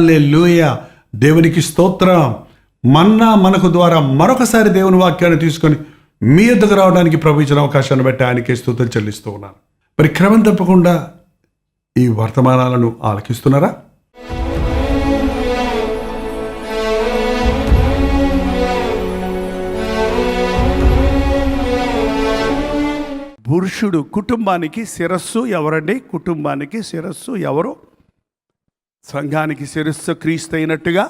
హల్లెలూయా, దేవునికి స్తోత్రం. మన్నా మనకు ద్వారా మరొకసారి దేవుని వాక్యాన్ని తీసుకొని మీ ఎద్దుకు రావడానికి ప్రభు ఇచ్చిన అవకాశాన్ని బట్టి ఆయనకే స్తుతులు చెల్లిస్తూ ఉన్నాను. మరి క్రమం తప్పకుండా ఈ వర్తమానాలను ఆలకిస్తున్నారా? పురుషుడు కుటుంబానికి శిరస్సు ఎవరండి? కుటుంబానికి శిరస్సు ఎవరు? సంఘానికి శిరస్సు క్రీస్తు అయినట్టుగా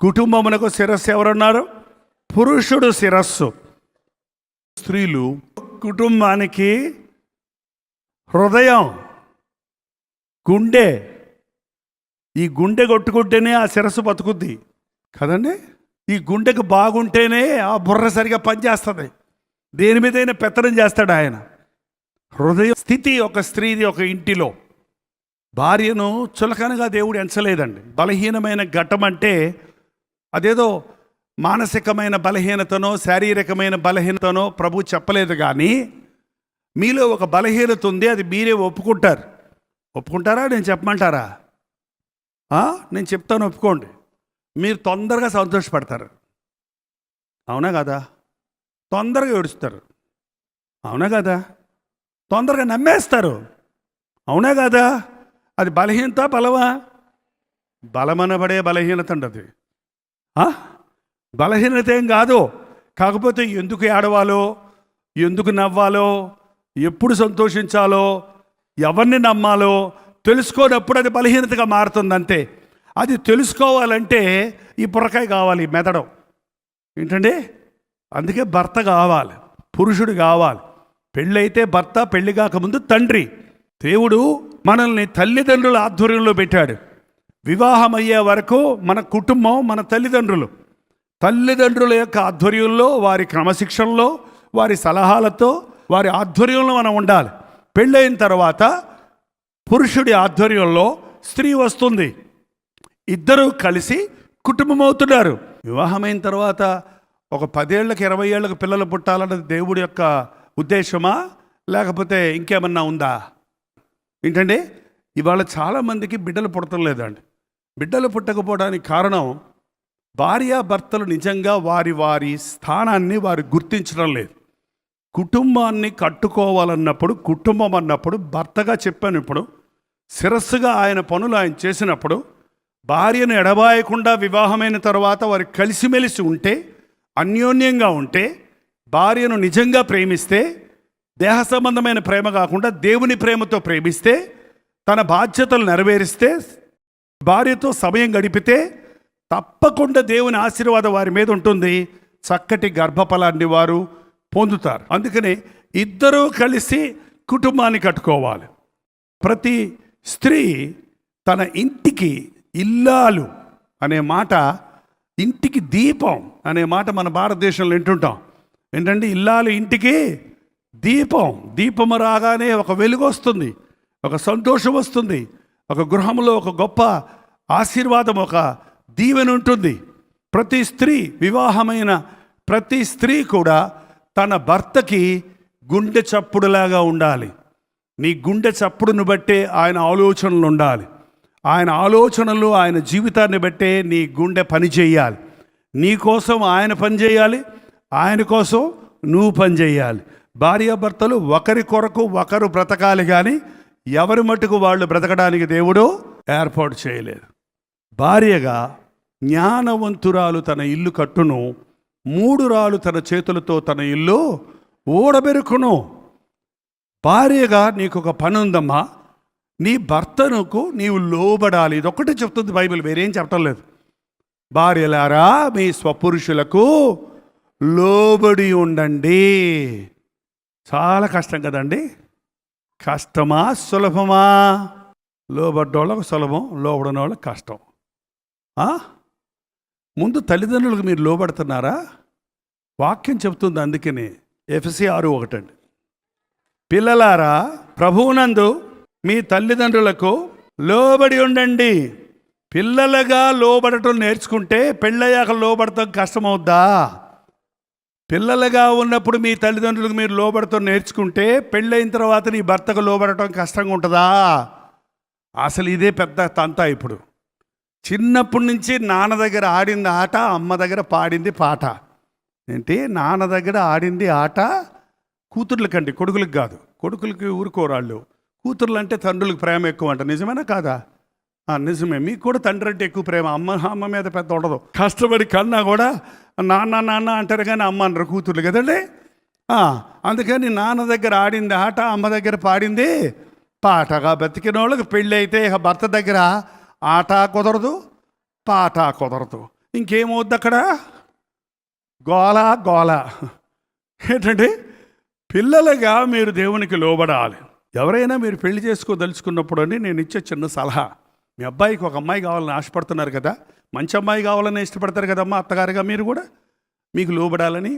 కుటుంబమునకు శిరస్సు ఎవరున్నారు? పురుషుడు శిరస్సు. స్త్రీలు కుటుంబానికి హృదయం, గుండె. ఈ గుండె కొట్టుకుంటేనే ఆ శిరస్సు బతుకుద్ది కదండి. ఈ గుండెకు బాగుంటేనే ఆ బుర్ర సరిగా పనిచేస్తుంది. దేని మీదైనా పెత్తనం చేస్తాడు ఆయన. హృదయ స్థితి ఒక స్త్రీది ఒక ఇంటిలో. భార్యను చులకనగా దేవుడు ఎంచలేదండి. బలహీనమైన ఘట్టం అంటే అదేదో మానసికమైన బలహీనతనో శారీరకమైన బలహీనతనో ప్రభు చెప్పలేదు. కానీ మీలో ఒక బలహీనత ఉంది, అది మీరే ఒప్పుకుంటారు. ఒప్పుకుంటారా? నేను చెప్పమంటారా? నేను చెప్తాను, ఒప్పుకోండి. మీరు తొందరగా సంతోషపడతారు, అవునా కదా? తొందరగా ఏడుస్తారు, అవునా కదా? తొందరగా నమ్మేస్తారు, అవునా కదా? అది బలహీనత బలమా? బలమనబడే బలహీనత అండి అది. బలహీనత ఏం కాదు. కాకపోతే ఎందుకు ఏడవాలో, ఎందుకు నవ్వాలో, ఎప్పుడు సంతోషించాలో, ఎవరిని నమ్మాలో తెలుసుకోనప్పుడు అది బలహీనతగా మారుతుంది అంతే. అది తెలుసుకోవాలంటే ఈ బుర్రకాయ కావాలి, మెదడం. ఏంటండి? అందుకే భర్త కావాలి, పురుషుడు కావాలి. పెళ్ళైతే భర్త, పెళ్లి కాకముందు తండ్రి. దేవుడు మనల్ని తల్లిదండ్రుల ఆధ్వర్యంలో పెట్టాడు. వివాహం అయ్యే వరకు మన కుటుంబం, మన తల్లిదండ్రుల యొక్క ఆధ్వర్యంలో, వారి క్రమశిక్షణలో, వారి సలహాలతో, వారి ఆధ్వర్యంలో మనం ఉండాలి. పెళ్ళైన తర్వాత పురుషుడి ఆధ్వర్యంలో స్త్రీ వస్తుంది. ఇద్దరూ కలిసి కుటుంబం అవుతున్నారు. వివాహమైన తర్వాత ఒక 10 ఏళ్ళకి 20 ఏళ్ళకి పిల్లలు పుట్టాలన్నది దేవుడి యొక్క ఉద్దేశమా, లేకపోతే ఇంకేమన్నా ఉందా? ఏంటండి, ఇవాళ చాలామందికి బిడ్డలు పుట్టడం లేదండి. బిడ్డలు పుట్టకపోవడానికి కారణం భార్యాభర్తలు నిజంగా వారి వారి స్థానాన్ని వారు గుర్తించడం లేదు. కుటుంబాన్ని కట్టుకోవాలన్నప్పుడు, కుటుంబం అన్నప్పుడు భర్తగా చెప్పాను. ఇప్పుడు శిరస్సుగా ఆయన పనులు ఆయన చేసినప్పుడు భార్యను ఎడబాయకుండా వివాహమైన తర్వాత వారు కలిసిమెలిసి ఉంటే, అన్యోన్యంగా ఉంటే, భార్యను నిజంగా ప్రేమిస్తే, దేహ సంబంధమైన ప్రేమ కాకుండా దేవుని ప్రేమతో ప్రేమిస్తే, తన బాధ్యతలు నెరవేరిస్తే, భార్యతో సమయం గడిపితే తప్పకుండా దేవుని ఆశీర్వాదం వారి మీద ఉంటుంది. చక్కటి గర్భఫలాన్ని వారు పొందుతారు. అందుకని ఇద్దరూ కలిసి కుటుంబాన్ని కట్టుకోవాలి. ప్రతి స్త్రీ తన ఇంటికి ఇల్లాలు అనే మాట, ఇంటికి దీపం అనే మాట మన భారతదేశంలో వింటుంటాం. ఏంటంటే, ఇల్లాలు ఇంటికి దీపం. దీపము రాగానే ఒక వెలుగు వస్తుంది, ఒక సంతోషం వస్తుంది, ఒక గృహంలో ఒక గొప్ప ఆశీర్వాదం, ఒక దీవెన ఉంటుంది. ప్రతి స్త్రీ, వివాహమైన ప్రతి స్త్రీ కూడా తన భర్తకి గుండె చప్పుడులాగా ఉండాలి. నీ గుండె చప్పుడును బట్టే ఆయన ఆలోచనలు ఉండాలి. ఆయన ఆలోచనలు, ఆయన జీవితాన్ని బట్టే నీ గుండె పని చేయాలి. నీ కోసం ఆయన పని చేయాలి, ఆయన కోసం నువ్వు పని చేయాలి. భార్యాభర్తలు ఒకరి కొరకు ఒకరు బ్రతకాలి, కానీ ఎవరి మట్టుకు వాళ్ళు బ్రతకడానికి దేవుడు ఏర్పాటు చేయలేదు. భార్యగా జ్ఞానవంతురాలు తన ఇల్లు కట్టును, 3 రాళ్ళు తన చేతులతో తన ఇల్లు ఊడబెరుకును. భార్యగా నీకు ఒక పని ఉందమ్మా. నీ భర్తనుకు నీవు లోబడాలి. ఇదొక్కటే చెప్తుంది బైబిల్, వేరేం చెప్పటం లేదు. భార్యలారా మీ స్వపురుషులకు లోబడి ఉండండి. చాలా కష్టం కదండి. కష్టమా సులభమా? లోబడ్డోళ్ళకు సులభం, లోబడిన వాళ్ళకి కష్టం. ముందు తల్లిదండ్రులకు మీరు లోబడుతున్నారా? వాక్యం చెప్తుంది. అందుకని ఎఫెసీ 6:1 అండి, పిల్లలారా ప్రభువునందు మీ తల్లిదండ్రులకు లోబడి ఉండండి. పిల్లలుగా లోబడటం నేర్చుకుంటే పెళ్ళయ్యాక లోబడటం కష్టమవుద్దా? పిల్లలుగా ఉన్నప్పుడు మీ తల్లిదండ్రులకు మీరు లోబడటం నేర్చుకుంటే పెళ్ళైన తర్వాత నీ భర్తకు లోబడటం కష్టంగా ఉంటుందా? అసలు ఇదే పెద్ద తంతా. ఇప్పుడు చిన్నప్పటి నుంచి నాన్న దగ్గర ఆడింది ఆట, అమ్మ దగ్గర పాడింది పాట. ఏంటి? నాన్న దగ్గర ఆడింది ఆట కూతుర్లకండి, కొడుకులకు కాదు. కొడుకులకి ఊరుకోరాళ్ళు, కూతుర్లు అంటే తండ్రులకు ప్రేమ ఎక్కువ అంట. నిజమేనా కాదా? నిజమే. మీకు కూడా తండ్రి అంటే ఎక్కువ ప్రేమ. అమ్మ మీద పెద్ద ఉండదు. కష్టపడి కన్నా కూడా నాన్న నాన్న అంటారు కానీ అమ్మ అంటారు కూతుర్లు కదండి. అందుకని నాన్న దగ్గర ఆడింది ఆట, అమ్మ దగ్గర పాడింది పాటగా బతికిన వాళ్ళకి పెళ్ళి అయితే ఇక భర్త దగ్గర ఆట కుదరదు, పాట కుదరదు. ఇంకేమవుద్ది అక్కడ? గోల గోల. ఏంటంటే పిల్లలుగా మీరు దేవునికి లోబడాలి. ఎవరైనా మీరు పెళ్లి చేసుకోదలుచుకున్నప్పుడు అని నేను ఇచ్చే చిన్న సలహా, మీ అబ్బాయికి ఒక అమ్మాయి కావాలని ఆశపడుతున్నారు కదా, మంచి అమ్మాయి కావాలని ఇష్టపడతారు కదమ్మా అత్తగారుగా. మీరు కూడా మీకు లోబడాలని,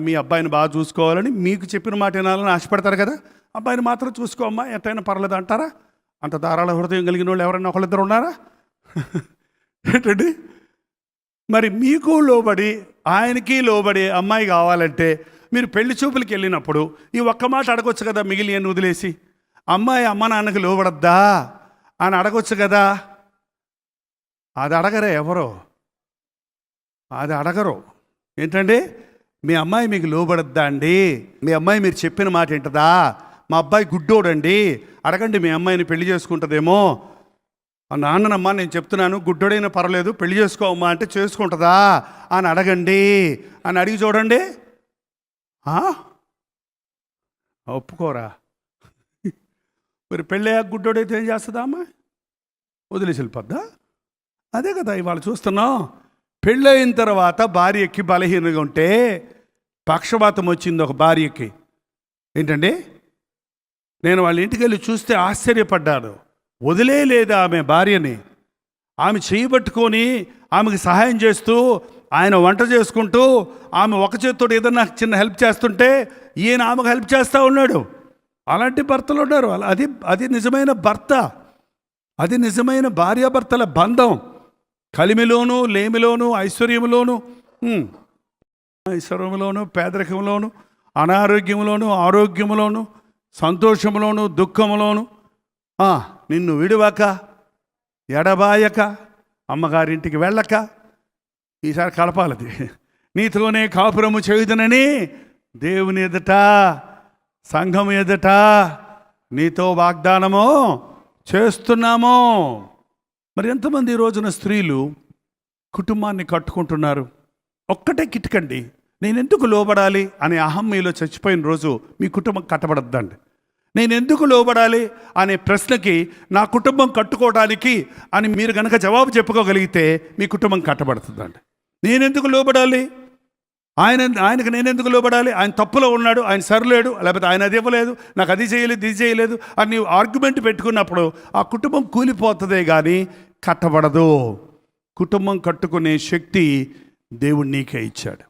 మీ అబ్బాయిని బాగా చూసుకోవాలని, మీకు చెప్పిన మాట వినాలని ఆశపడతారు కదా. అబ్బాయిని మాత్రం చూసుకోమ్మా, ఎట్టయినా పర్లేదు అంటారా? అంత ధారాళ హృదయం కలిగిన వాళ్ళు ఎవరైనా ఒకళ్ళిద్దరు ఉన్నారా? ఏంటండి? మరి మీకు లోబడి ఆయనకి లోబడి అమ్మాయి కావాలంటే మీరు పెళ్లి చూపులకి వెళ్ళినప్పుడు ఈ ఒక్క మాట అడగొచ్చు కదా, మిగిలిన వదిలేసి. అమ్మాయి అమ్మ నాన్నకి లోబడద్దా అని అడగొచ్చు కదా. అది అడగరే ఎవరో, అది అడగరు. ఏంటండి? మీ అమ్మాయి మీకు లోబడద్దా అండి? మీ అమ్మాయి మీరు చెప్పిన మాట ఏంటదా? మా అబ్బాయి గుడ్డోడండి, అడగండి మీ అమ్మాయిని పెళ్లి చేసుకుంటుందేమో. నాన్ననమ్మా నేను చెప్తున్నాను, గుడ్డోడైనా పర్వాలేదు పెళ్లి చేసుకోమ్మా అంటే చేసుకుంటుందా అని అడగండి అని అడిగి చూడండి. ఒప్పుకోరా? మరి పెళ్ళయ్యాక గుడ్డోడైతే ఏం చేస్తుందా అమ్మాయి? వదిలేసి వెళ్ళిపోద్దా? అదే కదా ఇవాళ చూస్తున్నాం. పెళ్ళయిన తర్వాత భార్యకి బలహీనంగా ఉంటే పక్షపాతం వచ్చింది ఒక భార్యకి. ఏంటండి? నేను వాళ్ళ ఇంటికి వెళ్ళి చూస్తే ఆశ్చర్యపడ్డాను. వదిలేయలేదు ఆమె భార్యని. ఆమె చేయబట్టుకొని ఆమెకు సహాయం చేస్తూ, ఆయన వంట చేసుకుంటూ, ఆమె ఒక చేతితో ఏదన్నా చిన్న హెల్ప్ చేస్తుంటే ఈయన ఆమెకు హెల్ప్ చేస్తూ ఉన్నాడు. అలాంటి భర్తలు ఉన్నారు. అది నిజమైన భర్త, అది నిజమైన భార్యాభర్తల బంధం. కలిమిలోను లేమిలోను, ఐశ్వర్యంలోను పేదరికంలోను, అనారోగ్యంలోను ఆరోగ్యంలోను, సంతోషంలోను దుఃఖంలోను నిన్ను విడువక ఎడబాయక అమ్మగారింటికి వెళ్ళక, ఈసారి కలపాలది, నీతోనే కాపురము చేయుదునని దేవుని ఎదుట సంఘం ఎదుట నీతో వాగ్దానము చేస్తున్నాము. మరి ఎంతమంది ఈ రోజున స్త్రీలు కుటుంబాన్ని కట్టుకుంటున్నారు? ఒక్కటే కిటుకండి, నేను ఎందుకు లోబడాలి అనే అహం మీలో చచ్చిపోయిన రోజు మీ కుటుంబం కట్టబడద్దండి. నేను ఎందుకు లోబడాలి అనే ప్రశ్నకి నా కుటుంబం కట్టుకోవడానికి అని మీరు కనుక జవాబు చెప్పుకోగలిగితే మీ కుటుంబం కట్టబడుతుందండి. నేనెందుకు లోబడాలి, ఆయనకు నేనెందుకు లోబడాలి, ఆయన తప్పులో ఉన్నాడు, ఆయన సరిలేడు, లేకపోతే ఆయన అది ఇవ్వలేదు, నాకు అది చేయలేదు ఇది చేయలేదు అని నీవు ఆర్గ్యుమెంట్ పెట్టుకున్నప్పుడు ఆ కుటుంబం కూలిపోతుందే కానీ కట్టబడదు. కుటుంబం కట్టుకునే శక్తి దేవుడు నీకే ఇచ్చాడు.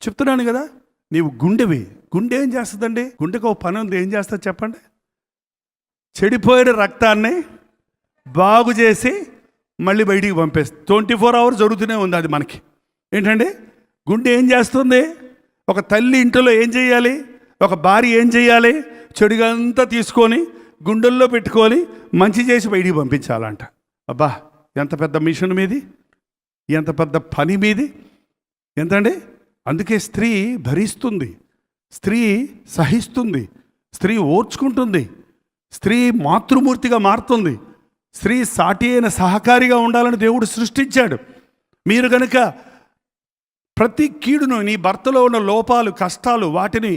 చెప్తున్నాను కదా, నీవు గుండెవి. గుండె ఏం చేస్తుందండి? గుండెకు ఒక పని ఉంది, ఏం చేస్తుంది చెప్పండి? చెడిపోయిన రక్తాన్ని బాగు చేసి మళ్ళీ బయటికి పంపేస్తుంది. 24 hours జరుగుతూనే ఉంది అది మనకి. ఏంటండి? గుండె ఏం చేస్తుంది? ఒక తల్లి ఇంట్లో ఏం చేయాలి, ఒక భార్య ఏం చేయాలి? చెడుగా అంతా తీసుకొని గుండెల్లో పెట్టుకొని మంచి చేసి బయటికి పంపించాలంట. అబ్బా, ఎంత పెద్ద మిషన్ మీది, ఎంత పెద్ద పని మీది, ఎంతండి? అందుకే స్త్రీ భరిస్తుంది, స్త్రీ సహిస్తుంది, స్త్రీ ఓర్చుకుంటుంది, స్త్రీ మాతృమూర్తిగా మారుతుంది, స్త్రీ సాటి అయిన సహకారిగా ఉండాలని దేవుడు సృష్టించాడు. మీరు కనుక ప్రతి కీడును, నీ భర్తలో ఉన్న లోపాలు, కష్టాలు, వాటిని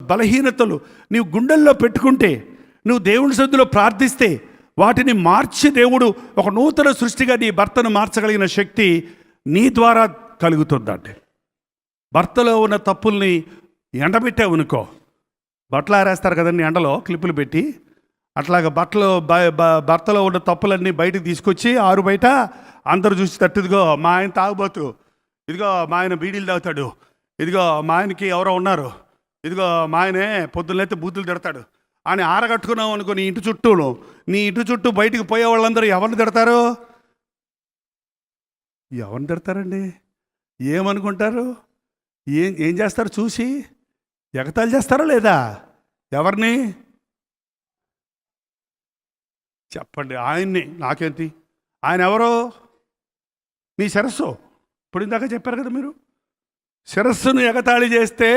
బలహీనతలు నీవు గుండెల్లో పెట్టుకుంటే, నువ్వు దేవుని సన్నిధిలో ప్రార్థిస్తే వాటిని మార్చి దేవుడు ఒక నూతన సృష్టిగా నీ భర్తను మార్చగలిగిన శక్తి నీ ద్వారా కలుగుతుందండి. భర్తలో ఉన్న తప్పుల్ని ఎండబెట్టావనుకో, బట్టలు ఆరేస్తారు కదండి ఎండలో క్లిప్పులు పెట్టి, అట్లాగా భర్తలో ఉన్న తప్పులన్నీ బయటకు తీసుకొచ్చి ఆరు బయట అందరూ చూసి తట్టు, ఇదిగో మా ఆయన తాగుబోతు, ఇదిగో మా ఆయన బీడీలు తాగుతాడు, ఇదిగో మా ఆయనకి ఎవరో ఉన్నారు, ఇదిగో మా ఆయనే పొద్దున్నైతే బూతులు తిడతాడు అని ఆరగట్టుకున్నావు అనుకో. నీ ఇంటి చుట్టూ బయటికి పోయే వాళ్ళందరూ ఎవరిని తిడతారు? ఎవరిని తిడతారండి? ఏమనుకుంటారు? ఏం చేస్తారు? చూసి ఎగతాళి చేస్తారా లేదా? ఎవరిని చెప్పండి? ఆయన్ని. నాకేంటి, ఆయన ఎవరో మీ శిరస్సు. ఇప్పుడు ఇందాక చెప్పారు కదా మీరు, శిరస్సును ఎగతాళి చేస్తే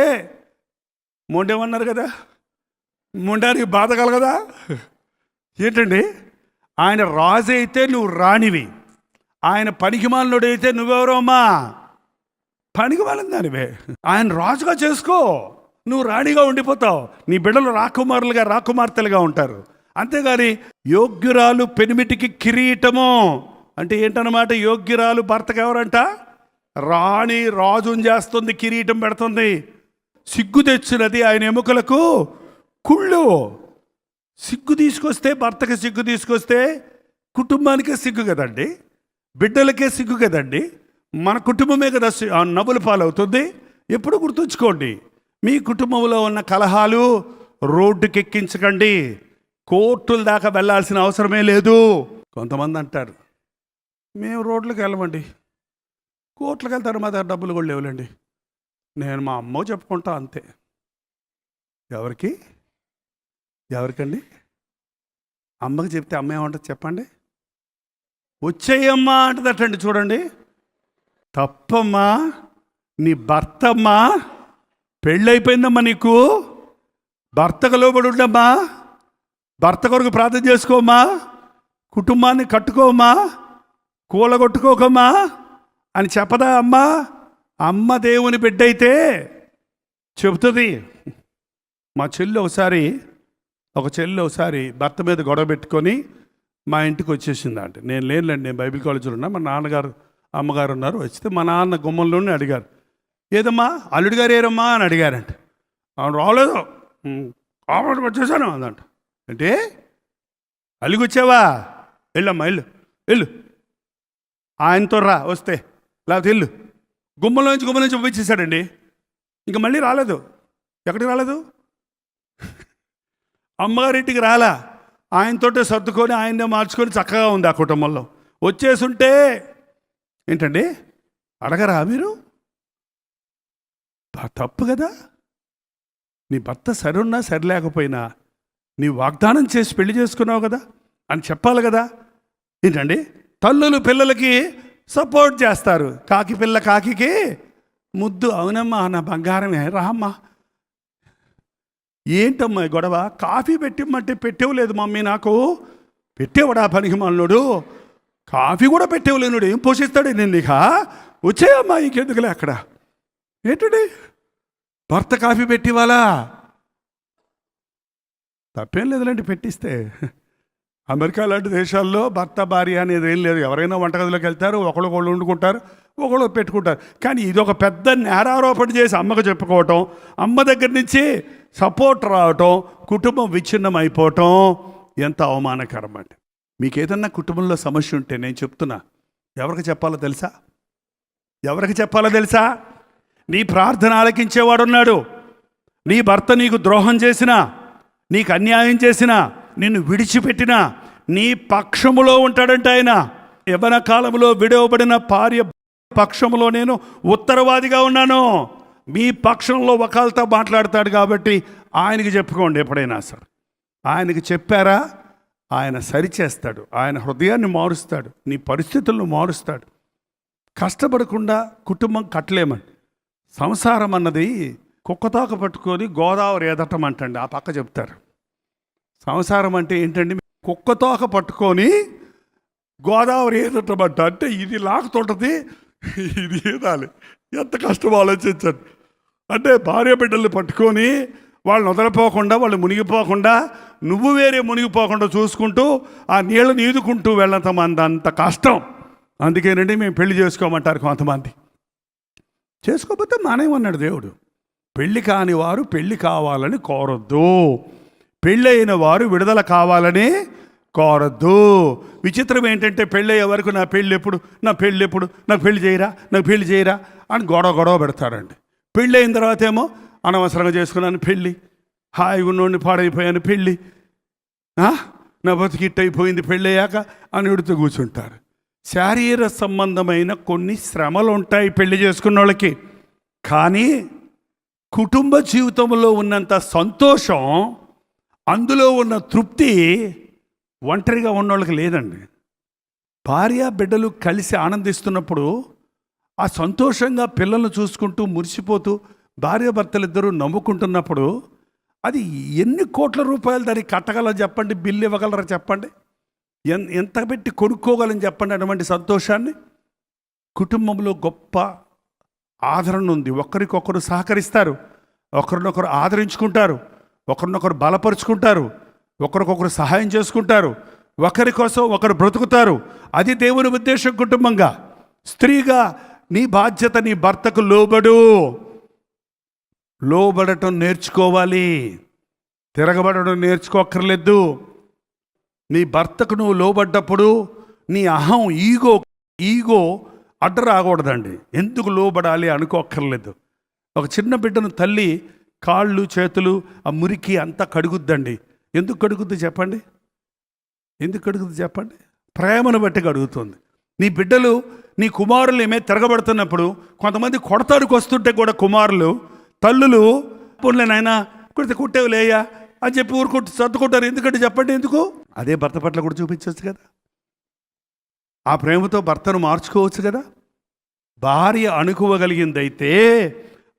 మొండేమన్నారు కదా, మొండానికి బాధ కలగదా? ఏంటండి, ఆయన రాజు అయితే నువ్వు రాణివి, ఆయన పనికిమాలినోడైతే నువ్వెవరో అమ్మా? పనికిమాలిన దానివే. ఆయన రాజుగా చేసుకో, నువ్వు రాణిగా ఉండిపోతావు, నీ బిడ్డలు రాకుమారులుగా రాకుమార్తెలుగా ఉంటారు. అంతేగాని యోగ్యురాలు పెనిమిటికి కిరీటము అంటే ఏంటన్నమాట? యోగ్యురాలు భర్తకు ఎవరంట? రాణి రాజుని చేస్తుంది, కిరీటం పెడుతుంది. సిగ్గు తెచ్చినది ఆయన ఎముకలకు కుళ్ళు. సిగ్గు తీసుకొస్తే, భర్తకి సిగ్గు తీసుకొస్తే కుటుంబానికే సిగ్గు కదండి, బిడ్డలకే సిగ్గు కదండి, మన కుటుంబమే కదా నవ్వుల పాలవుతుంది. ఎప్పుడు గుర్తుంచుకోండి, మీ కుటుంబంలో ఉన్న కలహాలు రోడ్డుకెక్కించకండి, కోర్టుల దాకా వెళ్ళాల్సిన అవసరమే లేదు. కొంతమంది అంటారు, మేము రోడ్లకు వెళ్ళమండి, కోర్టులకు వెళ్తారు, మా దగ్గర డబ్బులు కూడా లేవులేండి, నేను మా అమ్మో చెప్పుకుంటా అంతే. ఎవరికండి? అమ్మకి చెప్తే అమ్మ ఏమంటుంది చెప్పండి? వచ్చేయమ్మా అంటదటండి. చూడండి, తప్పమ్మా, నీ భర్తమ్మా, పెళ్ళైపోయిందమ్మా, నీకు భర్తకు లోబడి ఉండమ్మా, భర్త కొరకు ప్రార్థన చేసుకోమ్మా, కుటుంబాన్ని కట్టుకోమ్మా, కూలగొట్టుకోకమ్మా అని చెప్పదా అమ్మా? అమ్మ దేవుని బిడ్డ అయితే చెబుతుంది. మా ఒక చెల్లి ఒకసారి భర్త మీద గొడవ పెట్టుకొని మా ఇంటికి వచ్చేసిందంటే, నేను లేనులేండి, నేను బైబిల్ కాలేజీలో ఉన్నా, మా నాన్నగారు అమ్మగారు ఉన్నారు. వచ్చితే మా నాన్న గుమ్మంలోనే అడిగారు, ఏదమ్మా అల్లుడి గారు ఏరమ్మా అని అడిగారంట. అవును రాలేదు, కాబట్టి వచ్చేసాను అందంట. అంటే అల్లికి వచ్చావా? వెళ్ళమ్మా, వెళ్ళు, ఆయనతో రా వస్తే, లేకపోతే వెళ్ళు. గుమ్మలో నుంచి పంపించేశాడండి. ఇంకా మళ్ళీ రాలేదు. ఎక్కడికి రాలేదు? అమ్మగారింటికి రాలా. ఆయనతోటే సర్దుకొని ఆయన్నే మార్చుకొని చక్కగా ఉంది ఆ కుటుంబంలో. వచ్చేసుంటే ఏంటండి, అడగరా మీరు? తప్పు కదా. నీ భర్త సరున్నా సరిలేకపోయినా నీ వాగ్దానం చేసి పెళ్లి చేసుకున్నావు కదా అని చెప్పాలి కదా. ఏంటండి, తల్లులు పిల్లలకి సపోర్ట్ చేస్తారు, కాకి పిల్ల కాకికి ముద్దు. అవునమ్మా నా బంగారమే, రామ్మా. ఏంటమ్మా గొడవ? కాఫీ పెట్టిమ్మంటే పెట్టేవలేదు మమ్మీ, నాకు పెట్టేవాడా పనికి మాలినోడు, కాఫీ కూడా పెట్టేవలేనుడు, ఏం పోషిస్తాడు నేను? నీకా వచ్చేయమ్మా, ఇంకెందుకులే అక్కడ. ఏంటండి, భర్త కాఫీ పెట్టివాలా? తప్పేం లేదులేండి పెట్టిస్తే. అమెరికా లాంటి దేశాల్లో భర్త భార్య అనేది ఏం లేదు. ఎవరైనా వంటగదిలోకి వెళ్తారు, ఒకళ్ళు వండుకుంటారు, ఒకళ్ళు పెట్టుకుంటారు. కానీ ఇది ఒక పెద్ద నేరారోపణ చేసి అమ్మకు చెప్పుకోవటం, అమ్మ దగ్గర నుంచి సపోర్ట్ రావటం, కుటుంబం విచ్ఛిన్నం అయిపోవటం ఎంత అవమానకరం అంటే. మీకు ఏదన్నా కుటుంబంలో సమస్య ఉంటే నేను చెప్తున్నా, ఎవరికి చెప్పాలో తెలుసా? నీ ప్రార్థన ఆలకించేవాడున్నాడు. నీ భర్త నీకు ద్రోహం చేసినా, నీకు అన్యాయం చేసినా, నిన్ను విడిచిపెట్టినా నీ పక్షములో ఉంటాడంట ఆయన. యవ్వన కాలంలో విడవబడిన భార్య పక్షంలో నేను ఉత్తరవాదిగా ఉన్నాను. మీ పక్షంలో ఒకళ్ళతో మాట్లాడతాడు కాబట్టి ఆయనకి చెప్పుకోండి. ఎప్పుడైనా సరే ఆయనకి చెప్పారా, ఆయన సరిచేస్తాడు, ఆయన హృదయాన్ని మారుస్తాడు, నీ పరిస్థితులను మారుస్తాడు. కష్టపడకుండా కుటుంబం కట్టలేమండి. సంసారం అన్నది కుక్కతోక పట్టుకొని గోదావరి ఎదటం అంటండి, ఆ పక్క చెప్తారు. సంసారం అంటే ఏంటండి, కుక్కతోక పట్టుకొని గోదావరి ఏదటమంట. అంటే ఇది లాగుతుంటుంది, ఇది ఏదాలి. ఎంత కష్టం ఆలోచించండి. అంటే భార్య బిడ్డలు పట్టుకొని వాళ్ళని వదలపోకుండా, వాళ్ళు మునిగిపోకుండా, నువ్వు వేరే మునిగిపోకుండా చూసుకుంటూ ఆ నీళ్ళని ఈదుకుంటూ వెళ్ళటం అంత కష్టం. అందుకేనండి మేము పెళ్లి చేసుకోమంటారు కొంతమంది. చేసుకోకపోతే మానేమన్నాడు దేవుడు. పెళ్లి కాని వారు పెళ్లి కావాలని కోరొద్దు, పెళ్ళైన వారు విడుదల కావాలని కోరద్దు. విచిత్రం ఏంటంటే, పెళ్ళయ్యే వరకు నా పెళ్ళి ఎప్పుడు నాకు పెళ్లి చేయరా అని గొడవ పెడతారండి. పెళ్ళైన తర్వాత ఏమో అనవసరంగా చేసుకున్నాను పెళ్ళి, హాయిగా ఉన్నోడిని పాడైపోయాను పెళ్ళి, నా బతికిట్టయిపోయింది పెళ్ళయ్యాక అని విడుతూ కూర్చుంటారు. శారీర సంబంధమైన కొన్ని శ్రమలు ఉంటాయి పెళ్లి చేసుకున్న వాళ్ళకి. కానీ కుటుంబ జీవితంలో ఉన్నంత సంతోషం, అందులో ఉన్న తృప్తి ఒంటరిగా ఉన్నోళ్ళకి లేదండి. భార్య బిడ్డలు కలిసి ఆనందిస్తున్నప్పుడు ఆ సంతోషంగా పిల్లలను చూసుకుంటూ మురిసిపోతూ భార్యాభర్తలు ఇద్దరూ నవ్వుకుంటున్నప్పుడు అది ఎన్ని కోట్ల రూపాయలు దానికి కట్టగలరు చెప్పండి, బిల్లు ఇవ్వగలరా చెప్పండి, ఎంత పెట్టి కొనుక్కోగలని చెప్పండి అటువంటి సంతోషాన్ని. కుటుంబంలో గొప్ప ఆదరణ ఉంది. ఒకరికొకరు సహకరిస్తారు, ఒకరినొకరు ఆదరించుకుంటారు, ఒకరినొకరు బలపరుచుకుంటారు, ఒకరికొకరు సహాయం చేసుకుంటారు, ఒకరి కోసం ఒకరు బ్రతుకుతారు. అది దేవుని ఉద్దేశం. కుటుంబంగా స్త్రీగా నీ బాధ్యత నీ భర్తకు లోబడటం నేర్చుకోవాలి, తిరగబడటం నేర్చుకోక్కర్లేదు. నీ భర్తకు నువ్వు లోబడ్డప్పుడు నీ అహం ఈగో అడ్డ రాకూడదండి. ఎందుకు లోబడాలి అనుకోక్కర్లేదు. ఒక చిన్న బిడ్డను తల్లి కాళ్ళు చేతులు ఆ మురికి అంతా కడుగుద్దండి. ఎందుకు కడుగుద్ది చెప్పండి? ఎందుకు కడుగుద్ది చెప్పండి? ప్రేమను బట్టి కడుగుతుంది. నీ బిడ్డలు నీ కుమారులు ఏమే తిరగబడుతున్నప్పుడు కొంతమంది కొడతాడుకు వస్తుంటే కూడా కుమారులు తల్లులు పోన్లేనాయనా కుడితే కుట్టేవి లేయా అని చెప్పి ఊరుకుంటూ సర్దుకుంటారు. ఎందుకంటే చెప్పండి ఎందుకు? అదే భర్త పట్ల కూడా చూపించవచ్చు కదా. ఆ ప్రేమతో భర్తను మార్చుకోవచ్చు కదా. భార్య అనుకోగలిగిందైతే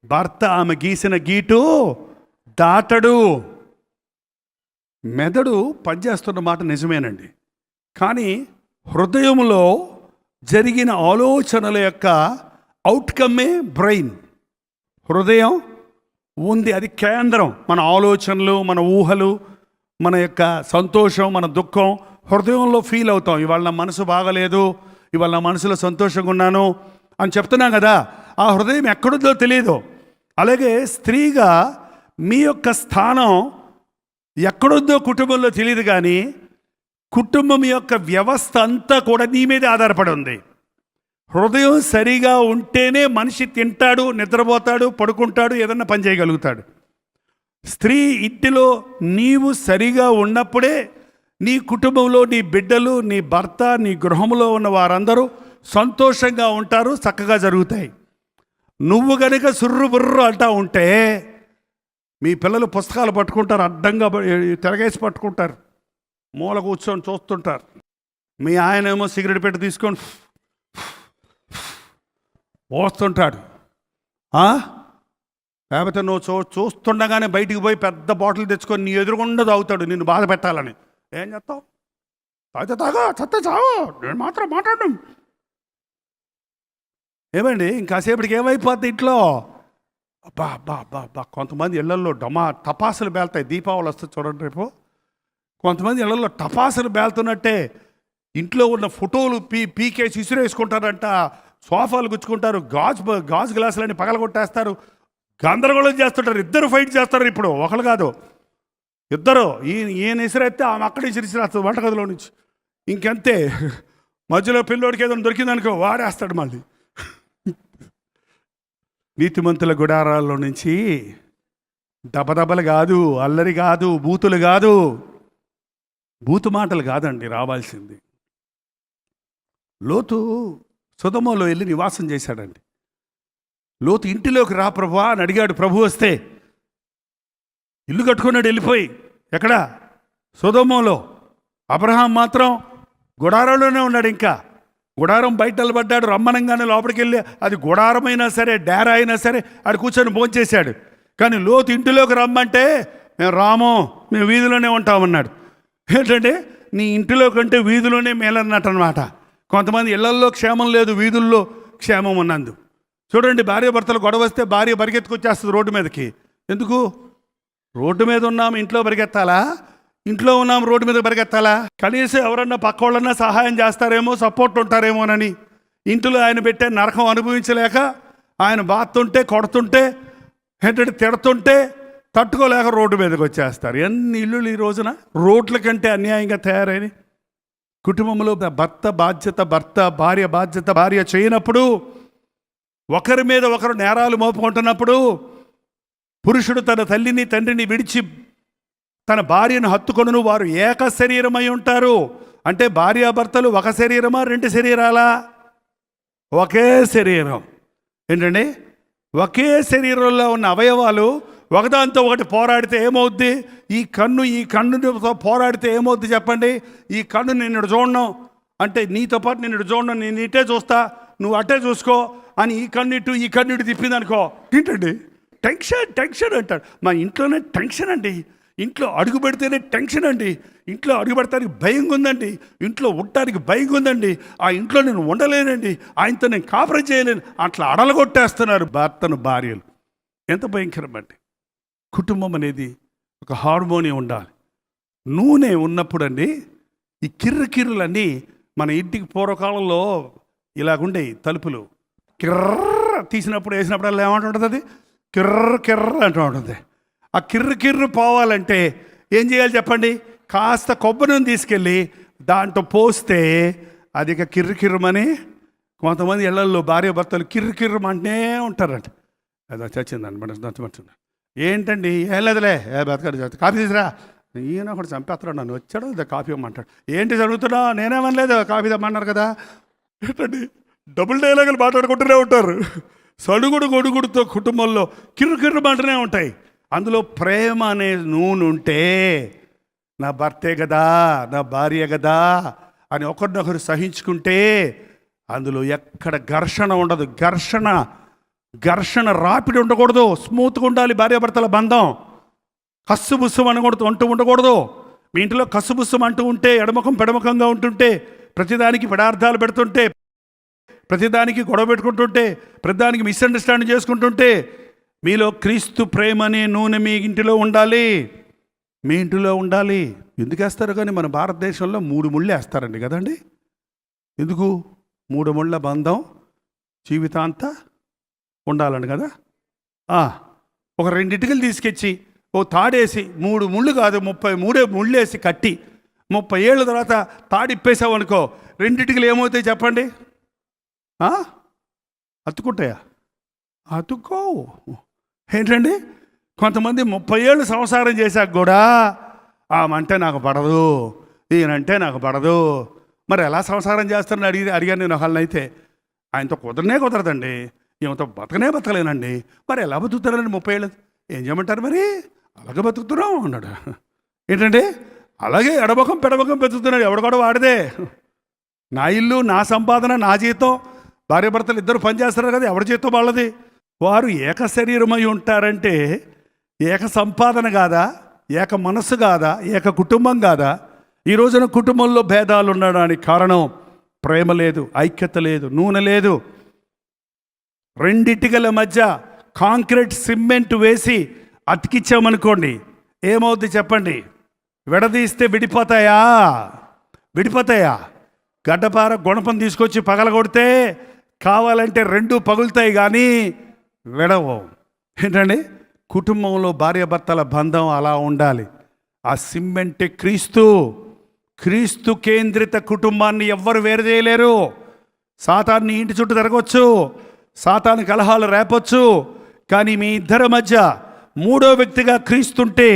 భర్త ఆమె గీసిన గీటు దాటడు. మెదడు పనిచేస్తున్న మాట నిజమేనండి, కానీ హృదయంలో జరిగిన ఆలోచనల యొక్క అవుట్కమ్మే బ్రెయిన్. హృదయం ఉంది, అది కేంద్రం. మన ఆలోచనలు, మన ఊహలు, మన యొక్క సంతోషం, మన దుఃఖం హృదయంలో ఫీల్ అవుతాం. ఇవాళ నా మనసు బాగలేదు, ఇవాళ నా మనసులో సంతోషంగా ఉన్నాను అని చెప్తున్నాం కదా. ఆ హృదయం ఎక్కడుందో తెలియదు. అలాగే స్త్రీగా మీ యొక్క స్థానం ఎక్కడుందో కుటుంబంలో తెలియదు, కానీ కుటుంబం యొక్క వ్యవస్థ అంతా కూడా నీ మీదే ఆధారపడి ఉంది. హృదయం సరిగా ఉంటేనే మనిషి తింటాడు, నిద్రపోతాడు, పడుకుంటాడు, ఏదన్నా పని చేయగలుగుతాడు. స్త్రీ ఇంటిలో నీవు సరిగా ఉన్నప్పుడే నీ కుటుంబంలో నీ బిడ్డలు, నీ భర్త, నీ గృహంలో ఉన్న వారందరూ సంతోషంగా ఉంటారు, చక్కగా జరుగుతాయి. నువ్వు గనుక సుర్రు బుర్రు అంటా ఉంటే మీ పిల్లలు పుస్తకాలు పట్టుకుంటారు, అడ్డంగా తిరగేసి పట్టుకుంటారు, మూల కూర్చొని చూస్తుంటారు. మీ ఆయనేమో సిగరెట్ పెట్టి తీసుకొని పోస్తుంటాడు. లేకపోతే నువ్వు చూస్తుండగానే బయటికి పోయి పెద్ద బాటిల్ తెచ్చుకొని నీ ఎదురుగుండా తాగుతాడు నిన్ను బాధ పెట్టాలని. ఏం చేస్తావు? తాగితే తాగా, చస్తే చావు, నేను మాత్రం మాట్లాడను. ఏమండి ఇంకాసేపటికి ఏమైపోద్ది ఇంట్లో? అబ్బా అబ్బా అబ్బా అబ్బా. కొంతమంది ఇళ్లల్లో టపాసులు బేల్తాయి. దీపావళి వస్తుంది చూడండి రేపు. కొంతమంది ఇళ్లలో టపాసులు బేల్తున్నట్టే ఇంట్లో ఉన్న ఫోటోలు పీకేసి ఇసురేసుకుంటారంట, సోఫాలు గుచ్చుకుంటారు, గాజు గ్లాసులని పగలగొట్టేస్తారు, గందరగోళం చేస్తుంటారు. ఇద్దరు ఫైట్ చేస్తారు ఇప్పుడు, ఒకళ్ళు కాదు ఇద్దరు. ఈయన ఇసిరేస్తే ఆమె అక్కడ ఇసిరేస్తుంది వంటగదిలో నుంచి. ఇంకంతే, మధ్యలో పిల్లోడికి ఏదైనా దొరికిందనుకో వాడేస్తాడు మళ్ళీ. నీతిమంతుల గుడారాల్లో నుంచి దబదబలు కాదు, అల్లరి కాదు, బూతులు కాదు, బూతు మాటలు కాదండి రావాల్సింది. లోతు సొదొమలో వెళ్ళి నివాసం చేశాడండి. లోతు ఇంటిలోకి రా ప్రభువా అని అడిగాడు. ప్రభు వస్తే ఇల్లు కట్టుకున్నాడు వెళ్ళిపోయి. ఎక్కడ? సొదొమలో. అబ్రహాం మాత్రం గుడారంలోనే ఉన్నాడు. ఇంకా గుడారం బయట నిలబడ్డాడు. రమ్మనంగానే లోపలికి వెళ్ళి, అది గుడారమైనా సరే డేరా అయినా సరే ఆడు కూర్చొని భోంచేశాడు. కానీ లోతు ఇంటిలోకి రమ్మంటే మేము రాము, మేము వీధిలోనే ఉంటామన్నాడు. ఏంటంటే నీ ఇంటిలో కంటే వీధిలోనే మేలన్నట్టు అనమాట. కొంతమంది ఇళ్లల్లో క్షేమం లేదు, వీధుల్లో క్షేమం ఉన్నందు. చూడండి, భార్య భర్తలు గొడవ వస్తే భార్య పరిగెత్తుకొచ్చేస్తుంది రోడ్డు మీదకి. ఎందుకు? రోడ్డు మీద ఉన్నాము ఇంట్లో పరిగెత్తాలా? ఇంట్లో ఉన్నాము రోడ్డు మీద పరిగెత్తాలా? కనీసం ఎవరన్నా పక్క వాళ్ళన్నా సహాయం చేస్తారేమో, సపోర్ట్ ఉంటారేమోనని ఇంట్లో ఆయన పెట్టే నరకం అనుభవించలేక ఆయన బాత్తుంటే, కొడుతుంటే, ఏంటంటే తిడుతుంటే తట్టుకోలేక రోడ్డు మీదకి వచ్చేస్తారు. ఎన్ని ఇల్లులు ఈ రోజున రోడ్ల కంటే అన్యాయంగా తయారైన. కుటుంబంలో భర్త బాధ్యత భర్త, భార్య బాధ్యత భార్య చేయనప్పుడు, ఒకరి మీద ఒకరు నేరాలు మోపుకుంటున్నప్పుడు, పురుషుడు తన తల్లిని తండ్రిని విడిచి తన భార్యను హత్తుకొనును, వారు ఏక శరీరమై ఉంటారు. అంటే భార్యాభర్తలు ఒక శరీరమా, రెండు శరీరాలా? ఒకే శరీరం. ఏంటండి? ఒకే శరీరంలో ఉన్న అవయవాలు ఒకదాంతో ఒకటి పోరాడితే ఏమవుద్ది? ఈ కన్నుతో పోరాడితే ఏమవుద్ది చెప్పండి? ఈ కన్ను నిన్ను చూడడం అంటే నీతో పాటు నేను ఇటు చూడను, నేను ఇటే చూస్తా, నువ్వు అటే చూసుకో అని ఈ కన్నిటి తిప్పింది అనుకో, ఏంటండి టెన్షన్ అంటాడు. మా ఇంట్లోనే టెన్షన్ అండి, ఇంట్లో అడుగు పెడితేనే టెన్షన్ అండి, ఇంట్లో అడుగు పెడతానికి భయంగా ఉందండి, ఇంట్లో ఉండటానికి భయంగా ఉందండి, ఆ ఇంట్లో నేను ఉండలేనండి, ఆయనతో నేను కాపురం చేయలేను, అట్లా అడలగొట్టేస్తున్నారు భర్తను భార్యలు. ఎంత భయంకరం అండి. కుటుంబం అనేది ఒక హార్మోనియం ఉండాలి. నూనె ఉన్నప్పుడు అండి ఈ కిర్రలన్నీ మన ఇంటికి పూర్వకాలంలో ఇలాగుండే తలుపులు కిర్ర తీసినప్పుడు వేసినప్పుడు ఏమంటుంటుంది, అది కిర్ర అంటూ ఉంటుంది. ఆ కిర్రు పోవాలంటే ఏం చేయాలి చెప్పండి? కాస్త కొబ్బరి నూనె తీసుకెళ్ళి దాంట్లో పోస్తే అది ఇక కిర్రమని. కొంతమంది ఇళ్లల్లో భార్య భర్తలు కిర్రమంటే ఉంటారంట. అది చచ్చిందనమాట నచ్చమంటున్నా. ఏంటండి ఏం లేదులే, బతకాడు కాఫీ తీసురా, ఈయన ఒకటి చంపేస్తాడు, నన్ను వచ్చాడు ఇదే కాఫీ ఇవ్వమంటాడు. ఏంటి చదువుతున్నా, నేనేమనలేదు, కాఫీ తెమ్మన్నారు కదా. ఏంటండి డబుల్ డైలాగులు మాట్లాడుకుంటూనే ఉంటారు. సడుగుడు గొడుగుడుతో కుటుంబంలో కిర్రమంటూనే ఉంటాయి. అందులో ప్రేమ అనే నూనె ఉంటే నా భర్తే కదా, నా భార్య కదా అని ఒకరినొకరు సహించుకుంటే అందులో ఎక్కడ ఘర్షణ ఉండదు. ఘర్షణ రాపిడి ఉండకూడదు, స్మూత్గా ఉండాలి భార్యాభర్తల బంధం. కస్సుబుస్సు అనకూడదు, అంటూ ఉండకూడదు. మీ ఇంట్లో కస్సుబుస్సం అంటూ ఉంటే, ఎడముఖం పెడముఖంగా ఉంటుంటే, ప్రతిదానికి పదార్థాలు పెడుతుంటే, ప్రతిదానికి గొడవ పెట్టుకుంటుంటే, ప్రతిదానికి మిస్అండర్స్టాండింగ్ చేసుకుంటుంటే, మీలో క్రీస్తు ప్రేమ అనే నూనె మీ ఇంటిలో ఉండాలి, మీ ఇంటిలో ఉండాలి. ఎందుకు వేస్తారు కానీ మన భారతదేశంలో 3 ముళ్ళు వేస్తారండి కదండి. ఎందుకు? 3 ముళ్ళ బంధం జీవితాంతా ఉండాలండి కదా. ఒక 2 ఇటుకలు తీసుకొచ్చి ఓ తాడేసి 3 ముళ్ళు కాదు 33 ముళ్ళు వేసి కట్టి 30 ఏళ్ళ తర్వాత తాడిప్పేసావు అనుకో, 2 ఇటుకలు ఏమవుతాయి చెప్పండి? అతుక్కుంటాయా? అతుక్కోవు. ఏంటండి కొంతమంది 30 ఏళ్ళు సంసారం చేశాక కూడా ఆమంటే నాకు పడదు, ఈయనంటే నాకు పడదు. మరి ఎలా సంసారం చేస్తారని అడిగాను నేను ఒకళ్ళనైతే. ఆయనతో కుదరదండి, ఈమెతో బతకలేనండి. మరి ఎలా బతుకుతారండి 30 ఏళ్ళు? ఏం చేయమంటారు మరి? అలాగే బతుకుతున్నాం అన్నాడు. ఏంటంటే అలాగే ఎడముఖం పెడముఖం బతుకుతున్నాడు. ఎవడు కూడా వాడిదే. నా ఇల్లు, నా సంపాదన, నా జీతం. భార్యాభర్తలు ఇద్దరు పనిచేస్తారు కదా, ఎవరి జీతం వాళ్ళది. వారు ఏక శరీరమై ఉంటారంటే ఏక సంపాదన కాదా, ఏక మనస్సు కాదా, ఏక కుటుంబం కాదా? ఈ రోజున కుటుంబంలో భేదాలు ఉండడానికి కారణం ప్రేమ లేదు, ఐక్యత లేదు, నూనె లేదు. 2 ఇటుకల మధ్య కాంక్రీట్ సిమెంట్ వేసి అతికిచ్చామనుకోండి, ఏమవుద్ది చెప్పండి? విడదీస్తే విడిపోతాయా? గడ్డపార గుణపం తీసుకొచ్చి పగలగొడితే కావాలంటే 2 పగులుతాయి కానీ విడవు. ఏంటండి కుటుంబంలో భార్యాభర్తల బంధం అలా ఉండాలి. ఆ సిమెంట్ క్రీస్తు కేంద్రిత కుటుంబాన్ని ఎవ్వరు వేరు చేయలేరు. సాతాన్ని ఇంటి చుట్టూ తిరగవచ్చు, సాతాను కలహాలు రేపొచ్చు, కానీ మీ ఇద్దరి మధ్య 3వ వ్యక్తిగా క్రీస్తుంటే,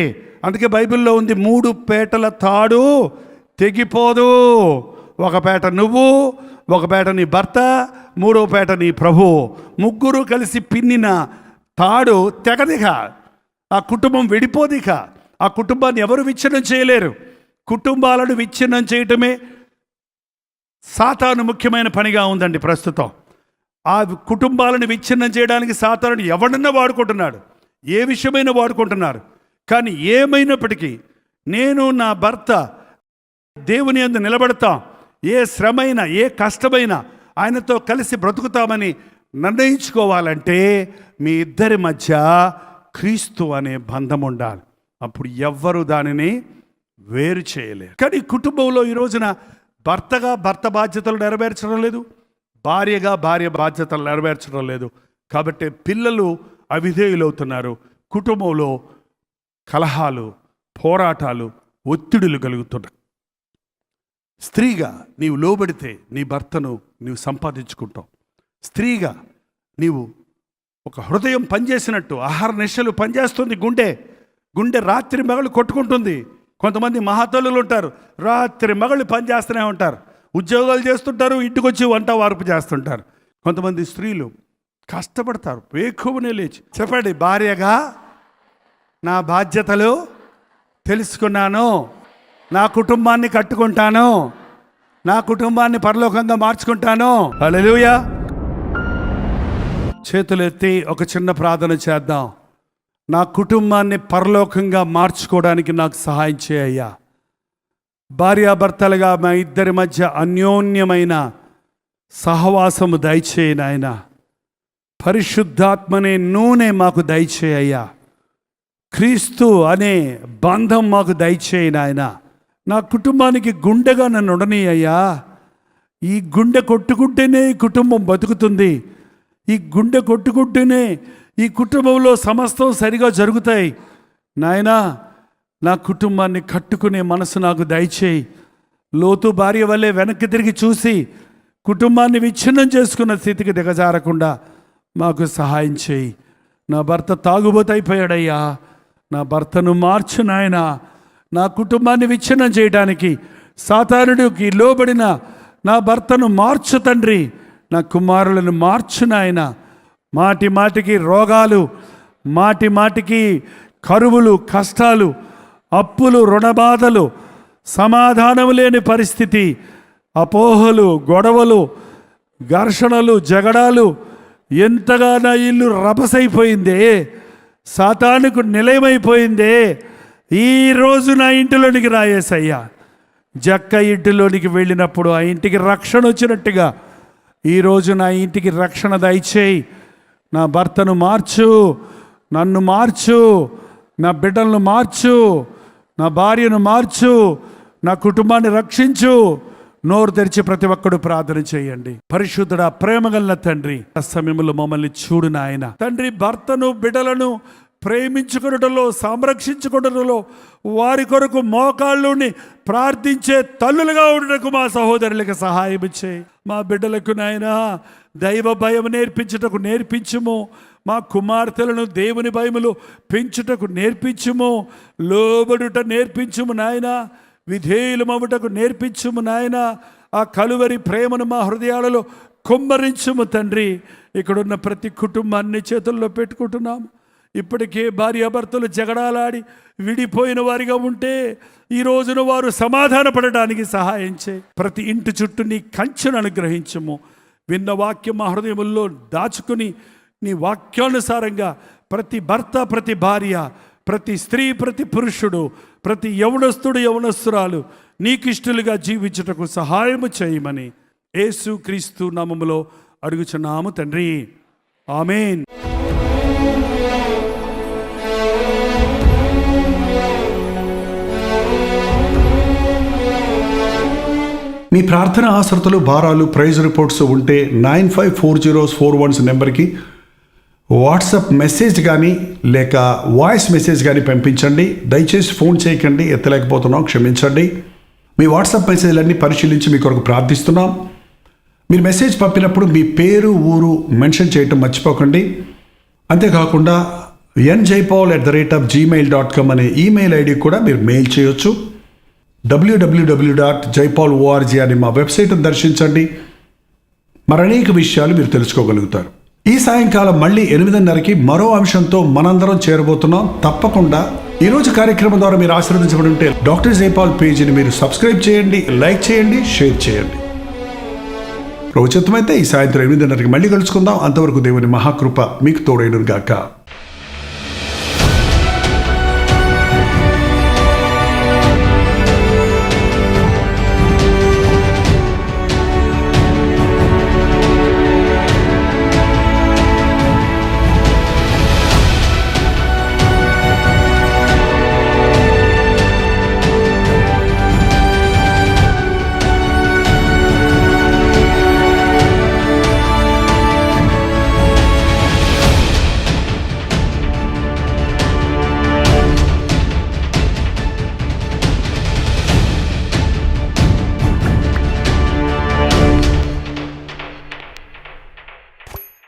అందుకే బైబిల్లో ఉంది 3 పేటల తాడు తెగిపోదు. ఒక పేట నువ్వు, ఒక పేట నీ భర్త, 3వ పేట నీ ప్రభు. ముగ్గురు కలిసి పిన్నిన తాడు తెగదిక, ఆ కుటుంబం విడిపోదిక. ఆ కుటుంబాన్ని ఎవరు విచ్ఛిన్నం చేయలేరు. కుటుంబాలను విచ్ఛిన్నం చేయటమే సాతాను ముఖ్యమైన పనిగా ఉందండి ప్రస్తుతం. ఆ కుటుంబాలను విచ్ఛిన్నం చేయడానికి సాతాను ఎవడన్నా వాడుకుంటున్నాడు, ఏ విషయమైనా వాడుకుంటున్నారు. కానీ ఏమైనప్పటికీ నేను నా భర్త దేవుని యందు నిలబడతాం, ఏ శ్రమైనా ఏ కష్టమైనా ఆయనతో కలిసి బ్రతుకుతామని నిర్ణయించుకోవాలంటే మీ ఇద్దరి మధ్య క్రీస్తు అనే బంధం ఉండాలి. అప్పుడు ఎవ్వరు దానిని వేరు చేయలేరు. కానీ కుటుంబంలో ఈ రోజున భర్తగా భర్త బాధ్యతలు నెరవేర్చడం లేదు, భార్యగా భార్య బాధ్యతలు నెరవేర్చడం లేదు. కాబట్టి పిల్లలు అవిధేయులవుతున్నారు. కుటుంబంలో కలహాలు, పోరాటాలు, ఒత్తిడులు కలుగుతున్నాయి. స్త్రీగా నీవు లోబడితే నీ భర్తను నీవు సంపాదించుకుంటావు. స్త్రీగా నీవు ఒక హృదయం పనిచేసినట్టు, ఆహార నిశలు పనిచేస్తుంది. గుండె రాత్రి మగళ్ళు కొట్టుకుంటుంది. కొంతమంది మహాతల్లులు ఉంటారు, రాత్రి మగళ్ళు పనిచేస్తూనే ఉంటారు, ఉద్యోగాలు చేస్తుంటారు, ఇంటికి వచ్చి వంట వార్పు చేస్తుంటారు. కొంతమంది స్త్రీలు కష్టపడతారు, వేకువనే లేచి. చెప్పండి, భార్యగా నా బాధ్యతలు తెలుసుకున్నాను, నా కుటుంబాన్ని కట్టుకుంటాను, నా కుటుంబాన్ని పరలోకంగా మార్చుకుంటాను. హల్లెలూయా. చేతులెత్తి ఒక చిన్న ప్రార్థన చేద్దాం. నా కుటుంబాన్ని పరలోకంగా మార్చుకోవడానికి నాకు సహాయం చేయయ్యా. భార్యాభర్తలుగా మా ఇద్దరి మధ్య అన్యోన్యమైన సహవాసము దయచేయి నాయన. పరిశుద్ధాత్మనే నూనె మాకు దయచేయ్యా. క్రీస్తు అనే బంధం మాకు దయచేయి నాయన. నా కుటుంబానికి గుండెగా నన్ను ఉండనీయ్యా. ఈ గుండె కొట్టుకుంటేనే ఈ కుటుంబం బతుకుతుంది. ఈ గుండె కొట్టుకుంటేనే ఈ కుటుంబంలో సమస్తం సరిగా జరుగుతాయి. నాయనా, నా కుటుంబాన్ని కట్టుకునే మనసు నాకు దయచేయి. లోతు భార్య వల్లే వెనక్కి తిరిగి చూసి కుటుంబాన్ని విచ్ఛిన్నం చేసుకున్న స్థితికి దిగజారకుండా మాకు సహాయం చేయి. నా భర్త తాగుబోతైపోయాడయ్యా. నా భర్తను మార్చు నాయనా. నా కుటుంబాన్ని విచ్ఛిన్నం చేయడానికి సాతానుడికి లోబడిన నా భర్తను మార్చు తండ్రి. నా కుమారులను మార్చు నాయన. మాటి మాటికి రోగాలు, మాటి మాటికి కరువులు, కష్టాలు, అప్పులు, రుణబాధలు, సమాధానం లేని పరిస్థితి, అపోహలు, గొడవలు, ఘర్షణలు, జగడాలు, ఎంతగా నా ఇల్లు రభసైపోయిందే, సాతానుకు నిలయమైపోయిందే. ఈరోజు నా ఇంటిలోనికి రాయేసయ్యా. జక్క ఇంటిలోనికి వెళ్ళినప్పుడు ఆ ఇంటికి రక్షణ వచ్చినట్టుగా ఈరోజు నా ఇంటికి రక్షణ దయచేయి. నా భర్తను మార్చు, నన్ను మార్చు, నా బిడ్డలను మార్చు, నా భార్యను మార్చు, నా కుటుంబాన్ని రక్షించు. నోరు తెరిచి ప్రతి ఒక్కడు ప్రార్థన చేయండి. పరిశుద్ధుడా, ప్రేమగల తండ్రి, ఆ సమయంలో మమ్మల్ని చూడు నాయన. తండ్రి, భర్తను బిడ్డలను ప్రేమించుకొనుటలో, సంరక్షించుకొనుటలో, వారి కొరకు మోకాళ్ళుని ప్రార్థించే తల్లులుగా ఉండటకు మా సహోదరులకు సహాయం చేయి. మా బిడ్డలకు నాయన దైవ భయం నేర్పించుటకు నేర్పించుము. మా కుమార్తెలను దేవుని భయములు పెంచుటకు నేర్పించుము. లోబడుట నేర్పించుము నాయన. విధేయులమవుటకు నేర్పించుము నాయన. ఆ కలువరి ప్రేమను మా హృదయాలలో కుమ్మరించుము తండ్రి. ఇక్కడున్న ప్రతి కుటుంబాన్ని చేతుల్లో పెట్టుకుంటున్నాము. ఇప్పటికే భార్యాభర్తలు జగడాలాడి విడిపోయిన వారిగా ఉంటే ఈ రోజున వారు సమాధాన పడడానికి సహాయం చేయి. ప్రతి ఇంటి చుట్టూ నీ కంచెను అనుగ్రహించము. విన్న వాక్యం మా హృదయముల్లో దాచుకుని నీ వాక్యానుసారంగా ప్రతి భర్త, ప్రతి భార్య, ప్రతి స్త్రీ, ప్రతి పురుషుడు, ప్రతి యవనస్తుడు, యవనస్తురాలు నీకిష్టలుగా జీవించుటకు సహాయము చేయమని యేసు క్రీస్తు నామములో అడుగుచున్నాము తండ్రి. ఆమేన్. మీ ప్రార్థన ఆసక్తులు, భారాలు, ప్రైజ్ రిపోర్ట్స్ ఉంటే 954041 నెంబర్కి వాట్సాప్ మెసేజ్ కానీ లేక వాయిస్ మెసేజ్ కానీ పంపించండి. దయచేసి ఫోన్ చేయకండి, ఎత్తలేకపోతున్నాం, క్షమించండి. మీ వాట్సాప్ మెసేజ్లన్నీ పరిశీలించి మీ కొరకు ప్రార్థిస్తున్నాం. మీరు మెసేజ్ పంపినప్పుడు మీ పేరు, ఊరు మెన్షన్ చేయటం మర్చిపోకండి. అంతేకాకుండా njaipal@gmail.com అనే ఈమెయిల్ ఐడి కూడా మీరు మెయిల్ చేయొచ్చు. www.jaipal.org అనే మా వెబ్సైట్ను దర్శించండి. మరనేక విషయాలు మీరు తెలుసుకోగలుగుతారు. ఈ సాయంకాలం మళ్ళీ 8:30కి మరో అంశంతో మనందరం చేరబోతున్నాం. తప్పకుండా ఈరోజు కార్యక్రమం ద్వారా మీరు ఆశీర్వదించబడి ఉంటే డాక్టర్ జైపాల్ పేజీని మీరు సబ్స్క్రైబ్ చేయండి, లైక్ చేయండి, షేర్ చేయండి. ప్రభుత్వమైతే ఈ సాయంత్రం 8:30కి మళ్ళీ కలుసుకుందాం. అంతవరకు దేవుని మహాకృప మీకు తోడైనగాక.